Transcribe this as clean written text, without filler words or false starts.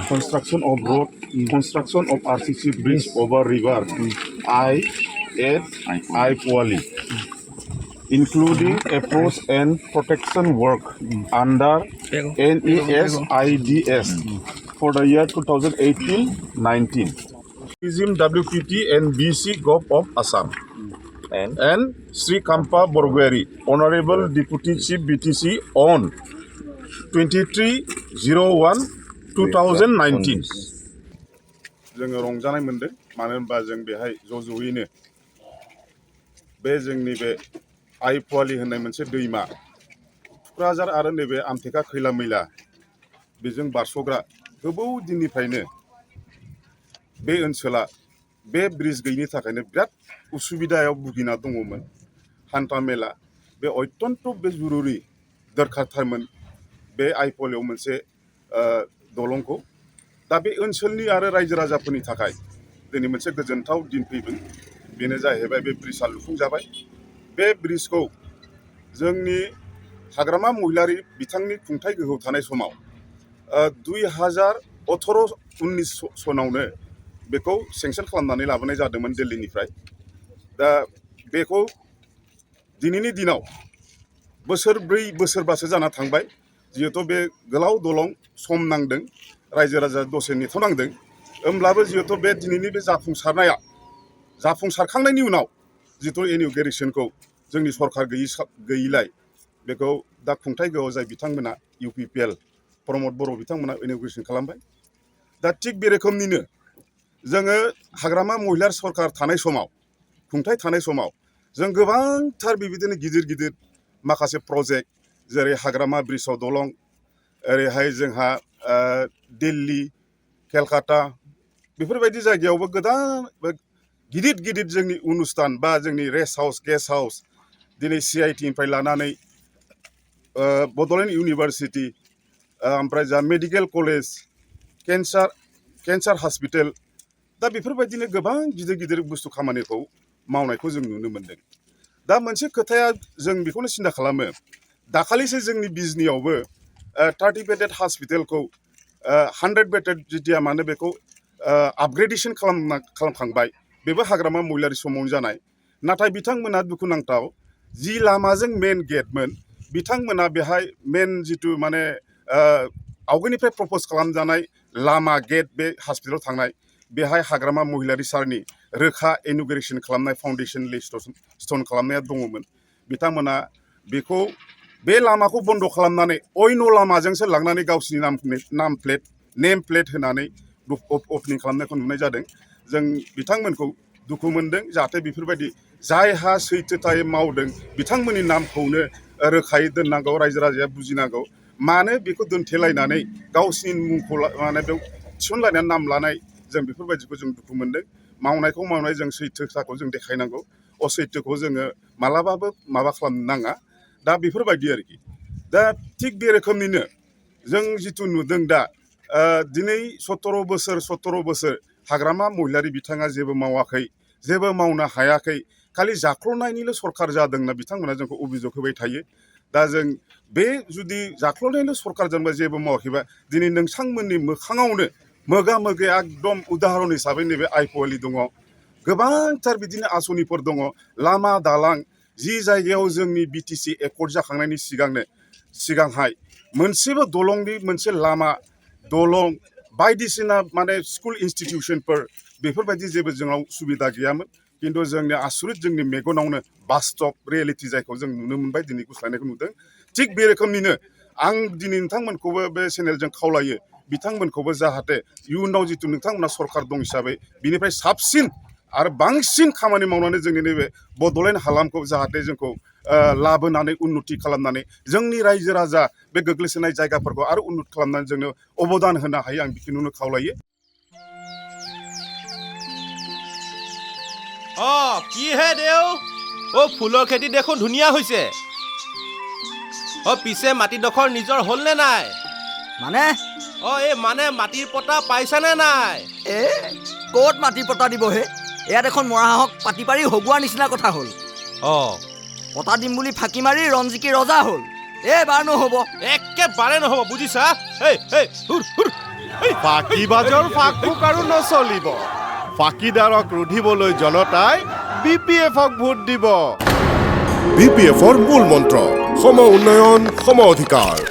construction of road, construction of RCC bridge over river, I Kuali, including approach and protection work under NESIDS for the year 2018-19. WPT and BC Gov of Assam. And Sri Kampa Borgwari, Honorable Deputy Chief BTC on 23/01/2019. जोङो रंजानाय मोनदों मानो होनबा जों बेहाय ज'ज'यैनो बे जोंनि बे आइ पुवालि होननाय मोनसे दैमा थुक्राझार आरो नैबे आमथेखा खैला मैला बेजों बारस'ग्रा गोबाव दिननिफ्रायनो बे ओनसोला बे ब्रिज गैयिनि थाखायनो बिराद उसुबिदायाव भुगिना दङमोन हान्था मेला बे अत्यन्त बे जुरुरि दरखारथारमोन बे आइ पुवालियाव मोनसे दलंखौ दा बे ओनसोलनि आरो रायजो राजाफोरनि थाखाय दिनै मोनसे गोजोनथाव दिन फैदों बेनो जाहैबाय बे ब्रिजआ लुफुंजाबाय बे ब्रिजखौ जोंनि हाग्रामा महिलारि बिथांनि खुंथाय गोहोआव थानाय समाव 2018-19 सनावनो बेखौ सेंसन खालामनानै लाबोनाय जादोंमोन दिल्लीनिफ्राय दा बेखौ दिनैनि दिनाव बोसोरब्रै बोसोरबासो जाना थांबाय जिहेतु बे गोलाव दलं सम नांदों रायजो राजा दसे नेथ'नांदों होमब्लाबो जिहेतु बे दिनैनि बे जाफुंसारखांनायनि उनाव जिहेतु इन'ग्रेसनखौ जोंनि सरकार गैयिलाय बेखौ दा खुंथाय गोहोआव जाय बिथांमोना UPPL प्रमद बर' बिथांमोना इन'ग्रेसन खालामबाय दा थिग बे रोखोमनिनो जोङो हाग्रामा महिलार सरकार थानाय समाव खुंथाय थानाय समाव जों गोबांथार बेबायदिनो गिदिर गिदिर माखासे प्रजेक्ट जेरै हाग्रामा ब्रिजआव दलं ओरैहाय जोंहा दिल्ली केलकाता बेफोरबायदि जायगायावबो गोदान गिदिर गिदिर जोंनि अनुस्थान बा जोंनि रेस्ट हाउस गेस्ट हाउस दिनै CIT निफ्राय लानानै बड'लेण्ड इउनिभारसिटि ओमफ्राय जा मेडिकेल कलेज केन्सार हस्पिटाल दा बेफोरबायदिनो गोबां गिदिर गिदिर बुस्थु खामानिखौ मावनायखौ जों नुनो मोनदों दा मोनसे खोथाया जों बेखौनो सिन्था खालामो दाखालिसो जोंनि बिजनियावबो 30 बेडेड हस्पिटालखौ 100 बेडेड जितिया मानो बेखौ आपग्रेडेसन खालामखांबाय बेबो हाग्रामा महिलारि समावनो जानाय नाथाय बिथांमोना दुखुनांथाव जि लामाजों मेन गेटमोन बिथांमोना बेहाय मेन जितु माने आवगायनिफ्राय प्रप'ज खालामजानाय लामा गेट बे हस्पिटालाव थांनाय बेहाय हाग्रामा महिलारि सारनि रोखा इन'ग्रेसन खालामनाय फाउन्डेसन स्टन खालामनाया दङमोन बिथांमोना बेखौ बे लामाखौ बन्द खालामनानै अयन लामाजोंसो लांनानै गावसिनि नेम प्लेट होनानै अपेनिं खालामनायखौ नुनाय जादों जों बिथांमोनखौ दुखु मोनदों जाहाथे बेफोरबायदि जायहा सैथोथायै मावदों बिथांमोननि नामखौनो रोखायै दोननांगौ रायजो राजाया बुजिनांगौ मानो बेखौ दोनथेलायनानै गावसिनि मुंखौ माने बेयाव थिसनलायनानै नाम लानाय जों बेफोरबायदिखौ जों दुखु मोनदों मावनायखौ मावनाय जों सैथोथाखौ जों देखायनांगौ असैथोखौ जोङो मालाबाबो माबा खालामनो नाङा दा बेफोरबायदि आरोखि दा थिग बे रोखोमनिनो जों जिथु नुदों दा दिनै 17 बोसोर हाग्रामा महिलारि बिथाङा जेबो मावाखै जेबो मावनो हायाखै खालि जाख्ल'नायनिल' सरखार जादोंना बिथांमोना जोंखौ अभियोग होबाय थायो दा जों बे जुदि जाख्ल'नायल' सरखार जानोबा जेबो मावाखैबा दिनै नोंथांमोननि मोखाङावनो मोगा मोगि एकदम उदाहरन हिसाबै नैबे आइ पुवालि दङ गोबांथार बिदिनो आसनिफोर दङ लामा दालां जि जायगायाव जोंनि BTC एकर्ड जाखांनायनि सिगांहाय मोनसेबो दलंनि मोनसे लामा दलं बायदिसिना माने स्कुल इन्स्टिटिउसनफोर बेफोरबायदि जेबो जोंनाव सुबिदा गैयामोन किन्तु जोंनि आसरित जोंनि मेगनावनो बास्तब रियेलिटि जायखौ जों नुनो मोनबाय दिनै गुस्लायनायखौ नुदों थिग बे रोखोमनिनो आं दिनै नोंथांमोनखौबो बे चेनेलजों खावलायो बिथांमोनखौबो जाहाथे इयुनाव जितु नोंथांमोना सरकार दं हिसाबै बिनिफ्राय साबसिन आरो बांसिन खामानि मावनानै जोंनि नैबे बड'लेण्ड हालामखौ जाहाथे जोंखौ लाबोनानै उन्नति खालामनानै जोंनि रायजो राजा बे गोग्लैसोनाय जायगाफोरखौ आरो उन्नत खालामनानै जोंनो अबदान होनो हायो आं बेखौनो खावलायो কি হে দেও ফুলৰ খেতি দেখোন ধুনীয়া হৈছে পিছে মাটিডোখৰ নিজৰ হ'লনে নাই মানে এই মানে মাটিৰ পটা পাইছানে নাই ক'ত মাটিৰ পটা দিবহে ইয়াত এখন মৰা হাঁহক পাতি পাৰি হগুৱাৰ নিচিনা কথা হ'ল পটা দিম বুলি ফাঁকি মাৰি ৰঞ্জিকি ৰজা হ'ল এইবাৰ নহ'ব একেবাৰে নহ'ব বুজিছা ফাঁকিবাজৰ ফাঁক-ফোক আৰু নচলিব ফাঁকিদাৰক ৰুধিবলৈ জনতাই BPFক ভোট দিব BPFৰ মূল মন্ত্ৰ সম উন্নয়ন সম অধিকাৰ